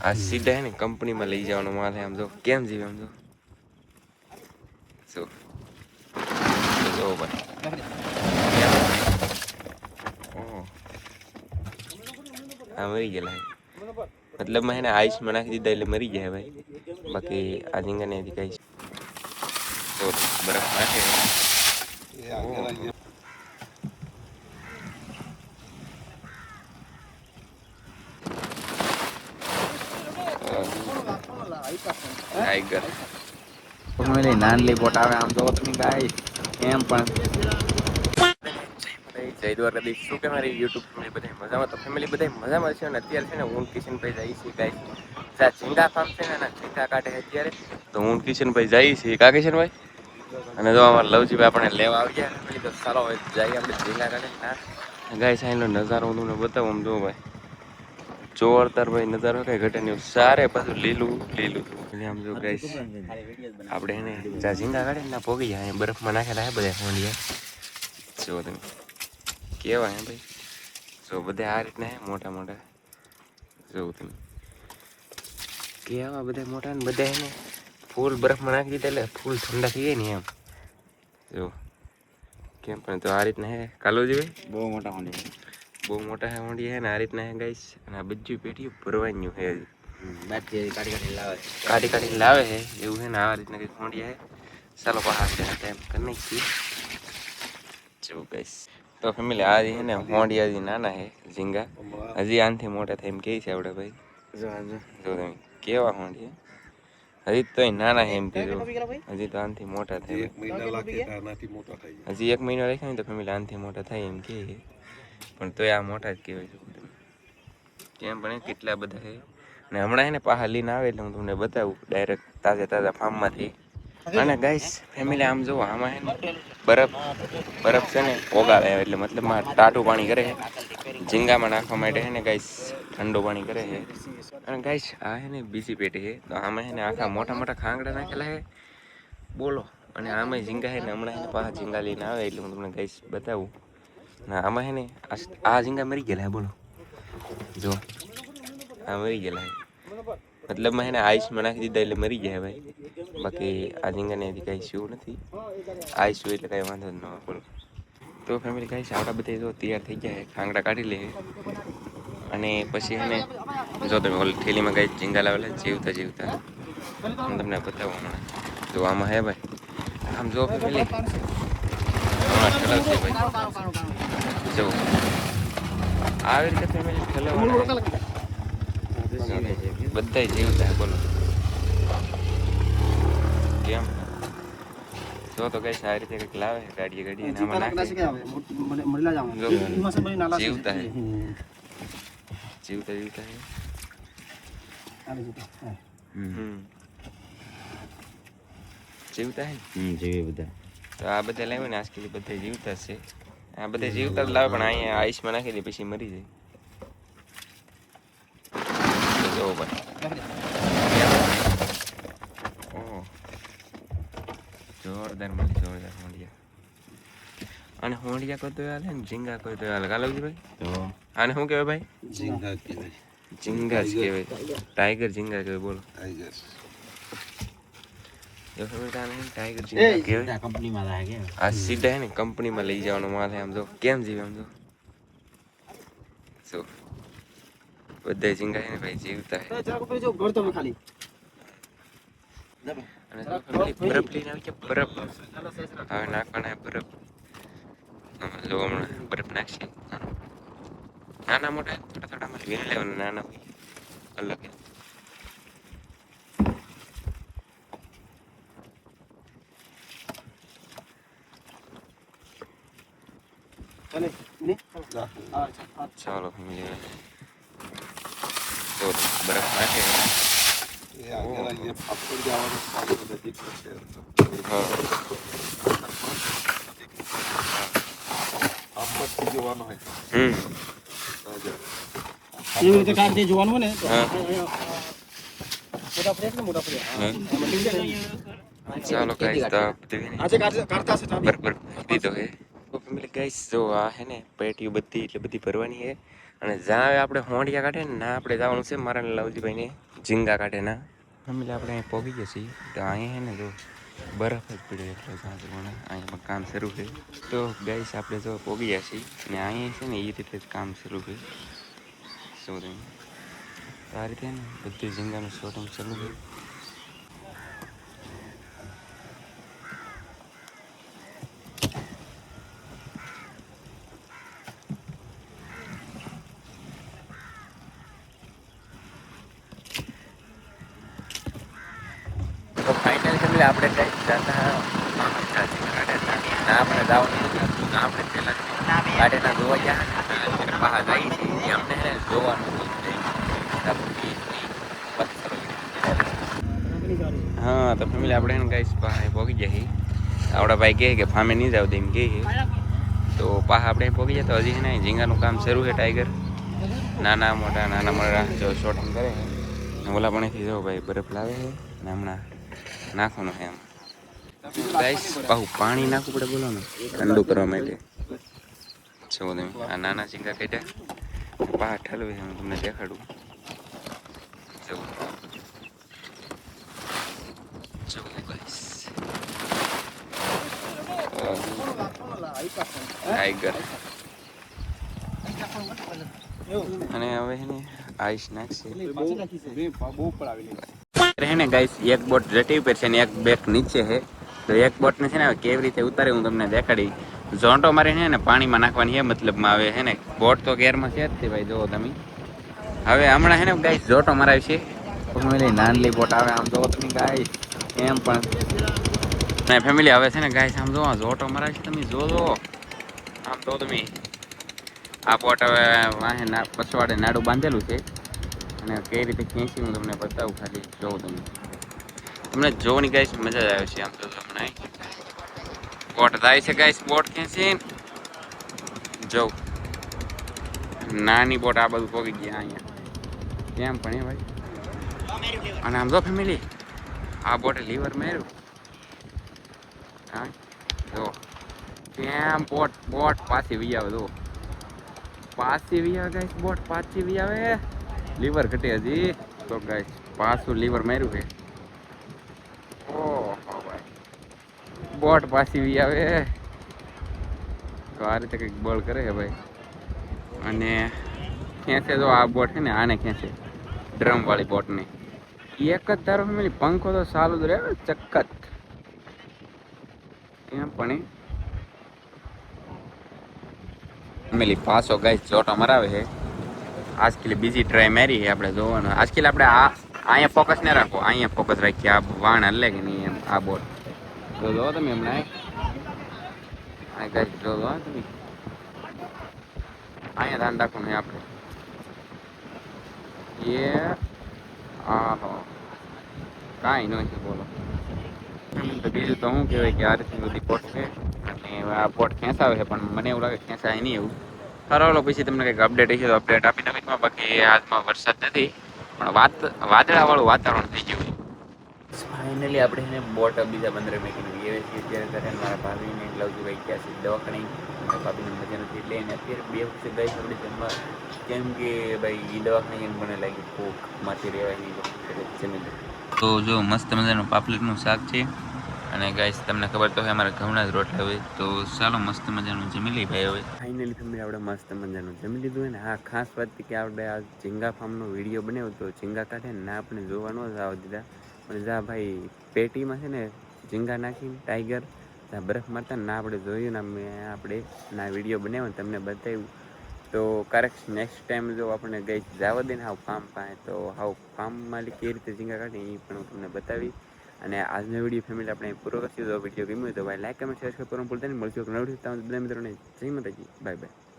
આ સીધા હે ને કંપનીમાં લઈ જવાનું માથે આમ જો કેમ જીવે આમ જો જો જો ભાઈ ઓહ આ મરી ગયેલા मतलब मैं ना आइस में नाखी दीदा એટલે મરી જાય ભાઈ બાકી આ ઝીંગા ને કઈ તો બરફ નાખે टाइगर ફેમિલી નાનલી બોટ આવે આમ જો તમે ગાઈસ એમ પણ જય દ્વારકાધીશ શું કે મારી યુટ્યુબ ફેમિલી બધા મજામાં તો ફેમિલી બધા મજામાં છે અને અત્યારે છે ને હું કિશનભાઈ જાય છે ગાઈસ જ્યાં ઝીંગા ફાર્મ છે ને ઝીંગા કાઢે અત્યારે તો હું કિશનભાઈ જાય છે કા કિશનભાઈ અને જો અમારા લવજીભાઈ આપણે લેવા આવી ગયા ફેમિલી તો ચાલો હવે જઈએ આપણે ઝીંગા કાઢે ના ગાઈસ આનો નજારો હું તમને બતાવું આમ જો ભાઈ જોરદાર ભાઈ નજારો કઈ ઘટે નહીં સારે પાછું લીલું લીલું આમ જો ગાઈસ આપણે એને જ્યાં ઝીંગા કાઢે ને પોગી જાય બરફમાં નાખેલા હે બધા હોંડિયા જો તમે કેવા હે ભાઈ જો બધા આ રીતના હે મોટા મોટા જો તમે કેવા બધા મોટા ને બધા એને ફૂલ બરફમાં નાખી દીધા એટલે ફૂલ ઠંડા થઈ જાય ને એમ જો કેમ પણ તો આ રીતના હે કાલોજી ભાઈ બહુ મોટા હોંડિયા બહુ મોટા હે હોંડિયા હે ને આ રીતના હે ગાઈસ અને આ બધી પેટીઓ ભરવાનું હે બાકી કાઢી કાઢી લાવે હે એવું હે ને આ રીતના કંઈક હોંડિયા હે ચાલો પહાડ છે એમ કરી નાખીએ જો ગાઈસ તો ફેમિલી આ હે ને હોંડિયા હજી નાના હે ઝીંગા હજી આનથી મોટા થાય એમ કહે છે આપણે ભાઈ જો તમે કેવા હોંડિયા હજી તો નાના હે એમ કીધું હજી તો આનથી મોટા થાય હજી 1 મહિનો રાખ્યો ને તો ફેમિલી આનથી મોટા થાય એમ કહે પણ તોય આ મોટા જ કહેવાય છે કેમ પણ કેટલા બધા છે ને હમણાં હે ને પાહા લઈને આવે એટલે હું તમને બતાવું ડાયરેક્ટ તાજા ફાર્મમાંથી અને ગાઈસ ફેમિલી આમ જો આમાં હે ને બરફ છે ને ઓગાળે એટલે મતલબમાં ટાટું પાણી કરે છે ઝીંગામાં નાખવા માટે હે ને ગાઈસ ઠંડુ પાણી કરે છે અને ગાઈસ આ હે ને બીજી પેટી છે તો આમાં હે ને આખા મોટા મોટા ખાંગડા નાખેલા છે બોલો અને આમાં ઝીંગા હે ને હમણાં હે ને પાછા ઝીંગા લઈને આવે એટલે હું તમને ગાઈસ બતાવું ના આમાં હે ને આ ઝીંગા મરી ગયેલા હે બોલો જો આ મરી ગયેલા હે મતલબમાં હે ને આઈસમાં નાખી દીધા એટલે મરી જાય ભાઈ બાકી આ ઝીંગાને કઈ શું નથી આઈસ હોય એટલે કઈ વાંધો જ ન હોય બોલો તો ફેમિલી કઈ આપણા બધા જો તૈયાર થઈ ગયા ખાંગડા કાઢી લે અને પછી એને જો તમે ઓલી થેલીમાં કઈ ઝીંગા લાવેલા જીવતા હું તમને બતાવું હમણાં જો આમાં હે ભાઈ આમ જો ફેમિલી ઠલવશે ભાઈ જો આવી રીતે ફેમિલી ઠલવવાના બધા જીવતા બોલો કેમ જો તો કઈ સારી રીતે કંઈક લાવે ગાડીએ અને આમાં નાખે જીવતા હે જીવતા હે જીવતા હે જીવે બધા તો આ બધા લાવે ને આજકાલ બધા જીવતા છે આ બધા જીવતા જ લાવે પણ અહીંયા આઈસમાં નાખી દે પછી મરી જાય જો ભાઈ ઓહ જોરદાર હોંડિયા અને હોંડિયા કોઈ તો હાલે ને ઝીંગા કોઈ તો હાલે કાલવજી ભાઈ તો આને શું કહેવાય ભાઈ ઝીંગા કહેવાય ઝીંગા જ કહેવાય ટાઈગર ઝીંગા કહેવાય બોલો ટાઈગર જો ફેમિલી ટાઈગર ઝીંગા કહેવાય કંપનીમાં લાગે કે આ સીધા હે ને કંપનીમાં લઈ જવાનું માથે આમ જો કેમ જીવે આમ જો શું બધા ઝીંગા છે ને ભાઈ જીવતા હે અને જો ફેમિલી બરફ લઈને આવી છે બરફ હવે નાખવાના બરફ જો હમણાં બરફ નાખશે નાના મોટા થોડા વીર લેવાના નાના અલગ ચાલો ફેમિલી તો બરફ નાખે એ આગળ અહીંયા પાપડ જવાનું સારું નજીક છે હા આંબટથી જોવાનું હોય એવી રીતે કાઢી જોવાનું હોય ને ચાલો ગાઈસ તો આજે કાઢતા છે બરાબર દીધો હે તો ફેમિલી ગાઈસ જો આ હે ને પેટીઓ બધી એટલે બધી ભરવાની હે અને જ્યાં હવે આપણે હોંડિયા કાઢે ને ના આપણે જવાનું છે મારા ને લવજીભાઈને ઝીંગા કાઢે ના ફેમિલી આપણે અહીં પહોંચી ગયા છીએ તો અહીંયા છે ને જો બરફ જ પડ્યો એટલો ત્યાં પણ અહીંયા કામ શરૂ છે તો ગાઈસ આપણે જો પહોંચી ગયા છીએ અને અહીંયા છે ને એ રીતે જ કામ શરૂ છે શું આ રીતે ને બધું ઝીંગાનું શોટિંગ શરૂ છે તો ફાઇનલ ફેમિલી આપણે કઈ જતા આપણે જવાનું આપણે પેલા ગાડીના જોવા ગયા બહાર જઈએ છીએ અમને જોવાનું હા તો ફેમિલી આપણે એને ગાઈસ પાસે પહોંચી ગયા છીએ આપણા ભાઈ કહે કે ફામે નહીં જાવ એમ કહે તો પાછા આપણે પહોંચી ગયા તો હજી છે ને ઝીંગાનું કામ શરૂ છે ટાઈગર નાના મોટા જો શોટિંગ કરે છે ઓલા પાણીથી જો ભાઈ બરફ લાવે છે ને હમણાં નાખવાનું છે એમ ગાઈસ પાછું પાણી નાખવું પડે બોલો ને ઠંડુ કરવા માટે જો તમે આ નાના ઝીંગા કાઢ્યા પાછા ઠલવે છે હું તમને દેખાડું જવું ટાઈગર અને હવે છે ને આઈસ નાખશે है ने गाइस एक बोट जटी पर છે ને એક બેક નીચે છે તો એક બોટ ને છે ને કેવી રીતે ઉતારે હું તમને દેખાડી ઝોંટો મારી છે ને પાણીમાં નાખવાની છે મતલબમાં આવે છે ને બોટ તો ગેરમાં છે જ તે ભાઈ જોવો તમે હવે હમણાં છે ને ગાઈસ ઝોંટો મરાવી છે ફેમિલી નાનલી બોટ આવે આમ જોવો તમે ગાઈસ એમ પણ ને ફેમિલી હવે છે ને ગાઈસ આમ જોવો ઝોંટો મરાવી છે તમે જોજો આમ તો તમે આ બોટ હવે વાહે પછવાડે નાડું બાંધેલું છે અને કઈ રીતે ખેંચી હું તમને બતાવું ખાલી જોઉં તમને જોવાની ગાઈસ મજા જ આવે છે આમ તો તમને બોટ થાય છે ગાઈસ બોટ ખેંચી જોઉં નાની બોટ આ બધું પોગી ગયા અહીંયા કેમ પણ એ ભાઈ અને આમ જો ફેમિલી આ બોટે લીવર માર્યું હા જો કેમ બોટ પાછી વી આવે જો પાછી વી આવે ગાઈસ બોટ પાછી વી આવે લીવર ઘટે હજી તો ગાઈસ પાછું લીવર માર્યું છે ઓહો ભાઈ બોટ પાછી વી આવે તો આ રીતે કંઈક બળ કરે છે ભાઈ અને ખેંચે જો આ બોટ છે ને આને ખેંચે ડ્રમ વાળી બોટને એક જ ધારો ફેમિલી પંખો તો ચાલુ જ રહે ચક્કત એમ પણ ફેમિલી પાછો ગાઈસ જોટો મરાવે છે આજકાલ બીજી ટ્રાય મારી છે આપણે જોવાનું આજકાલ આપણે અહીંયા ફોકસ ન રાખો અહીંયા ફોકસ રાખીએ આ વાણ હલે કે નહીં એમ આ બોટ જો તમે હમણાં ગાઈસ જો તમે અહીંયા ધ્યાન રાખવું નહીં આપણે એ આહો કાંઈ નથી બોલો તો બીજું તો શું કહેવાય કે આ રીતની બધી પોટ છે અને આ પોટ ખેંચાવે છે પણ મને એવું લાગે ખેંચાય નહીં એવું સારો પછી તમને કંઈક અપડેટ હશે તો અપડેટ આપી નવીનમાં બાકી આજમાં વરસાદ નથી પણ વાદળાવાળું વાતાવરણ થઈ ગયું ફાઇનલી આપણે એને બોટ બીજા બંદરે મેકીને ગઈએ છીએ અત્યારે ઘરે મારા ભાભીને લવજીભાઈ ગયા છે દવાખાને મારા ભાભીને મજા નથી એટલે એને અત્યારે 2 વખતે ગઈ આપણે જમવા કેમ કે ભાઈ એ દવાખાને મને લાગી ભૂખમાંથી રહેવાય જમી તો જો મસ્ત મજાનું પાપલેટનું શાક છે અને ગાઈસ તમને ખબર તો હોય અમારા ઘઉંના જ રોટલા હોય તો ચાલો મસ્ત મજાનું જમી લઈ ભાઈ હવે ફાઇનલી ફેમિલી આપણે મસ્ત મજાનું જમી લીધું હોય ને હા ખાસ વાત કે આપણે આ ઝીંગા ફાર્મનો વિડીયો બનાવ્યો તો ઝીંગા કાઢે ને આપણે જોવા ન જ આવવા દીધા પણ જા ભાઈ પેટીમાં છે ને ઝીંગા નાખીને ટાઈગર જ્યાં બરફ મારતા ને ના આપણે જોયું ને આપણે ના વિડીયો બનાવ્યો ને તમને બતાવ્યું તો ક્યારેક નેક્સ્ટ ટાઈમ જો આપણે ગઈ જવા દે ને હાવ ફાર્મ પાસે તો હાવ ફાર્મ માલિક કેવી રીતે ઝીંગા કાઢે એ પણ હું તમને બતાવી અને આજનો વિડીયો ફેમિલી આપણે પૂરો કરશું તો વિડીયો ગમ્યો તો ભાઈ લાઈક કમેન્ટ શેર કરવાનું ભૂલતા નહીં મળશું એક નવું બધા મિત્રોને જય માતાજી બાય બાય